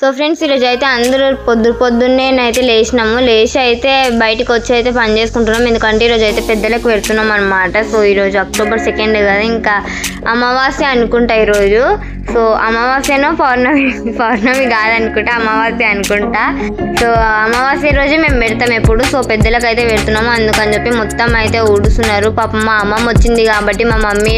So friends ఈరోజు అయితే అందరూ పొద్దున్నేనైతే లేచినాము. లేచి అయితే బయటకు వచ్చి అయితే పని చేసుకుంటున్నాం. ఎందుకంటే ఈరోజు అయితే పెద్దలకు పెడుతున్నాం అనమాట. సో ఈరోజు అక్టోబర్ 2 కదా, ఇంకా అమావాస్య అనుకుంటా ఈరోజు. సో అమావాస్యనో పౌర్ణమి కాదనుకుంటా, అమావాస్య అనుకుంటా. సో అమావాస్య రోజు మేము పెడతాం ఎప్పుడు. సో పెద్దలకు అయితే పెడుతున్నాము. అందుకని చెప్పి మొత్తం అయితే ఊడుస్తున్నారు. పాపం మా అమ్మమ్మ వచ్చింది కాబట్టి మా మమ్మీ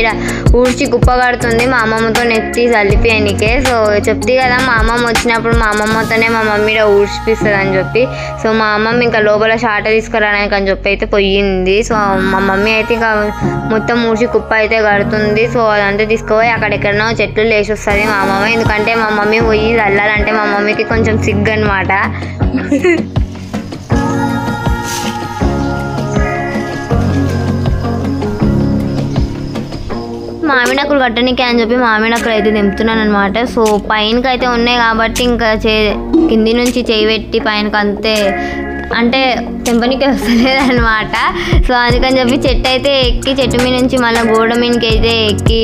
ఊడ్చి కుప్ప కడుతుంది మా అమ్మమ్మతో నెత్తి చల్లిపోయానికే. సో చెప్తే కదా మా అమ్మమ్మ వచ్చినప్పుడు మా అమ్మమ్మతోనే మా మమ్మీ ఊడ్చిపిస్తుంది అని చెప్పి. సో మా అమ్మమ్మ ఇంకా లోపల షాట తీసుకురావడానికి అని చెప్పి అయితే పోయింది. సో మా మమ్మీ అయితే ఇంకా మొత్తం ఊడ్చి కుప్ప అయితే కడుతుంది. సో అదంతా తీసుకుపోయి అక్కడెక్కడనో చెట్లు లేచి వస్తుంది మా అమ్మమ్మ. ఎందుకంటే మా మమ్మీ పోయి చల్లాలంటే మా మమ్మీకి కొంచెం సిగ్గు అనమాట. మామిడాకులు కట్టడానికి అని చెప్పి మామిడాకులు అయితే దింపుతున్నాను అనమాట. సో పైనకి అయితే ఉన్నాయి కాబట్టి ఇంకా కింది నుంచి చేయి పెట్టి పైనకి అంతే అంటే తెంపనికి వస్తలేదు అనమాట. సో అందుకని చెప్పి చెట్టు అయితే ఎక్కి చెట్టు మీద నుంచి మళ్ళీ గోడ మీదకి అయితే ఎక్కి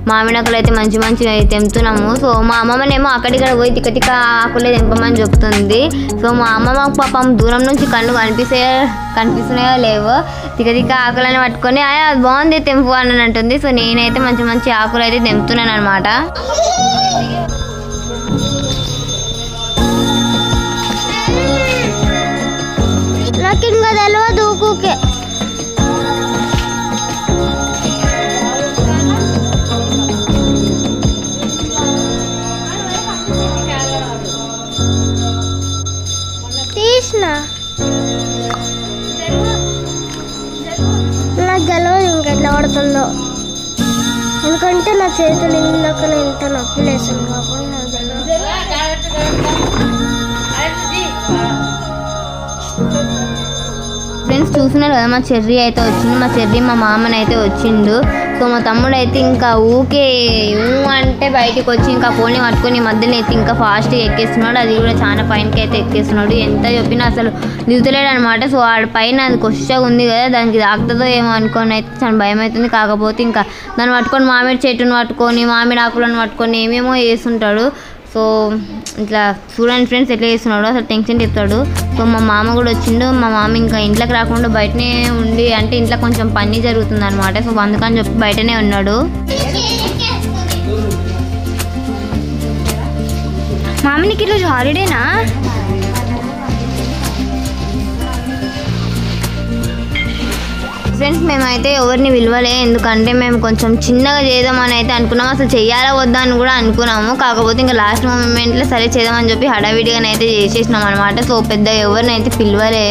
మామిడాకులు అయితే మంచి తెంపుతున్నాము. సో మా అమ్మమ్మనేమో అక్కడిక్కడ పోయి తిక్క ఆకులే తెంపమని చెప్తుంది. సో మా అమ్మమ్మ పాపం దూరం నుంచి కళ్ళు కనిపిస్తున్నాయో లేవో తిక్క ఆకులని పట్టుకొని అది బాగుంది తెంపు అని అంటుంది. సో నేనైతే మంచి ఆకులు అయితే తెంపుతున్నాను అనమాట. నాకు ఇంకా తెలియదు ఊకే. తీసిన నాకు తెలియదు ఇంకెట్లా పడుతుందో. ఎందుకంటే నా చేతులు ఇందాక ఎంత నొప్పి లేసాను కాబట్టి నాకు తెలియదు. ఫ్రెండ్స్ చూస్తున్నారు కదా, మా చెర్రీ అయితే వచ్చిండు. మా చెర్రీ మా మామని అయితే వచ్చిండు. సో మా తమ్ముడు అయితే ఇంకా ఊకే అంటే బయటకు వచ్చి ఇంకా ఫోన్ని పట్టుకొని మధ్యలో అయితే ఇంకా ఫాస్ట్గా ఎక్కేస్తున్నాడు. అది కూడా చాలా పైనకి అయితే ఎక్కేస్తున్నాడు. ఎంత చెప్పినా అసలు దిగుతలేడు అనమాట. సో ఆడ పైన అది కొచ్చగా ఉంది కదా, దానికి తాకుతుందో ఏమో అనుకొని అయితే చాలా భయం అవుతుంది. కాకపోతే ఇంకా దాన్ని పట్టుకొని మామిడి చెట్టును పట్టుకొని మామిడి ఆకులను పట్టుకొని ఏమేమో వేస్తుంటాడు. సో ఇట్లా చూడండి ఫ్రెండ్స్ ఎట్లా చేస్తున్నాడు, అసలు టెన్షన్ చెప్తాడు. సో మా మామ కూడా వచ్చిండు. మా మామ ఇంకా ఇంట్లోకి రాకుండా బయటనే ఉండి, అంటే ఇంట్లో కొంచెం పని జరుగుతుంది అనమాట. సో అందుకని చెప్పి బయటనే ఉన్నాడు. మామనికి ఈరోజు హాలిడేనా? ఫ్రెండ్స్ మేమైతే ఎవరిని విలువలే, ఎందుకంటే మేము కొంచెం చిన్నగా చేద్దామని అయితే అనుకున్నాము. అసలు చెయ్యాలా వద్దా అని కూడా అనుకున్నాము. కాకపోతే ఇంకా లాస్ట్ మూమెంట్లో సరే చేద్దామని చెప్పి హడావిడిగానైతే చేసేసినాం అనమాట. సో పెద్ద ఎవరినైతే పిలవలే.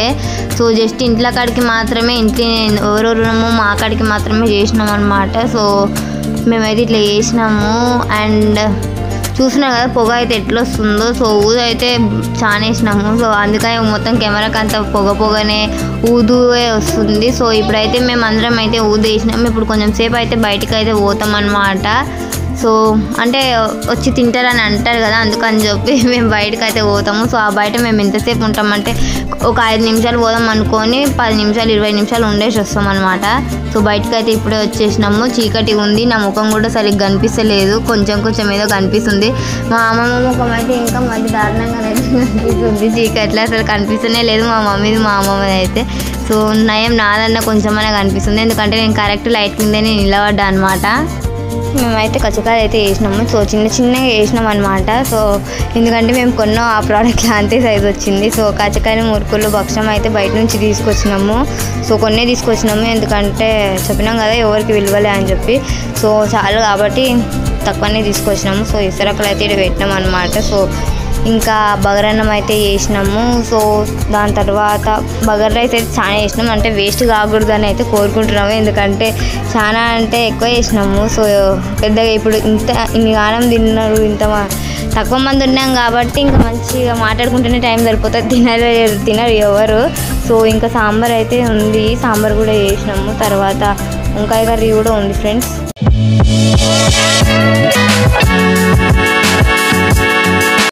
సో జస్ట్ ఇంట్లో కాడికి మాత్రమే, ఇంట్లో ఎవరెవరున్నామో మా కాడికి మాత్రమే చేసినాం అనమాట. సో మేమైతే ఇట్లా చేసినాము. అండ్ చూసినా కదా పొగ అయితే ఎట్లా వస్తుందో. సో ఊదు అయితే చాలా వేసినాము. సో అందుకని మొత్తం కెమెరాకి అంత పొగనే ఊదువే వస్తుంది. సో ఇప్పుడైతే మేము అందరం అయితే ఊదు వేసినాము. ఇప్పుడు కొంచెం సేపు అయితే బయటకు అయితే పోతాం అన్నమాట. సో అంటే వచ్చి తింటారని అంటారు కదా, అందుకని చెప్పి మేము బయటకు అయితే పోతాము. సో ఆ బయట మేము ఎంతసేపు ఉంటామంటే ఒక 5 నిమిషాలు పోదాం అనుకొని 10 నిమిషాలు 20 నిమిషాలు ఉండేసి వస్తాం అనమాట. సో బయటకు అయితే ఇప్పుడే వచ్చేసినాము. చీకటి ఉంది, నా ముఖం కూడా సరిగ్గా కనిపిస్తలేదు, కొంచెం ఏదో కనిపిస్తుంది. మా అమ్మమ్మ ముఖం అయితే ఇంకా మళ్ళీ దారుణంగానైతే కనిపిస్తుంది. చీకట్లో అసలు కనిపిస్తూనే లేదు మా మమ్మీది మా అమ్మమ్మది అయితే. సో నయం నాదన్న కొంచెమైనా కనిపిస్తుంది, ఎందుకంటే నేను కరెక్ట్ లైట్ కిందనే నిలబడ్డా అనమాట. మేమైతే కచ్చకాయలు అయితే వేసినాము. సో చిన్నగా వేసినాం అనమాట. సో ఎందుకంటే మేము కొన్న ఆ ప్రోడక్ట్లో అంతే సైజు వచ్చింది. సో కచ్చకాయలు మురుకులు భక్షం అయితే బయట నుంచి తీసుకొచ్చినాము. సో కొన్నే తీసుకొచ్చినాము, ఎందుకంటే చెప్పినాం కదా ఎవరికి విలువలే అని చెప్పి. సో చాలు కాబట్టి తక్కువనే తీసుకొచ్చినాము. సో ఇసరకలు అయితే ఇక్కడ పెట్టినాం అనమాట. సో ఇంకా బగారన్నం అయితే చేసినాము. సో దాని తర్వాత బగారా రైస్ అయితే చాలా చేసినాము, అంటే వేస్ట్ కాకూడదని అయితే కోరుకుంటున్నాము. ఎందుకంటే చాలా అంటే ఎక్కువ చేసినాము. సో పెద్దగా ఇప్పుడు ఇన్ని గానం తిన్నారు, తక్కువ మంది ఉన్నాం కాబట్టి ఇంకా మంచిగా మాట్లాడుకుంటూనే టైం సరిపోతుంది. తినరు ఎవరు. సో ఇంకా సాంబార్ అయితే ఉంది, సాంబార్ కూడా చేసినాము. తర్వాత వంకాయ కర్రీ కూడా ఉంది ఫ్రెండ్స్.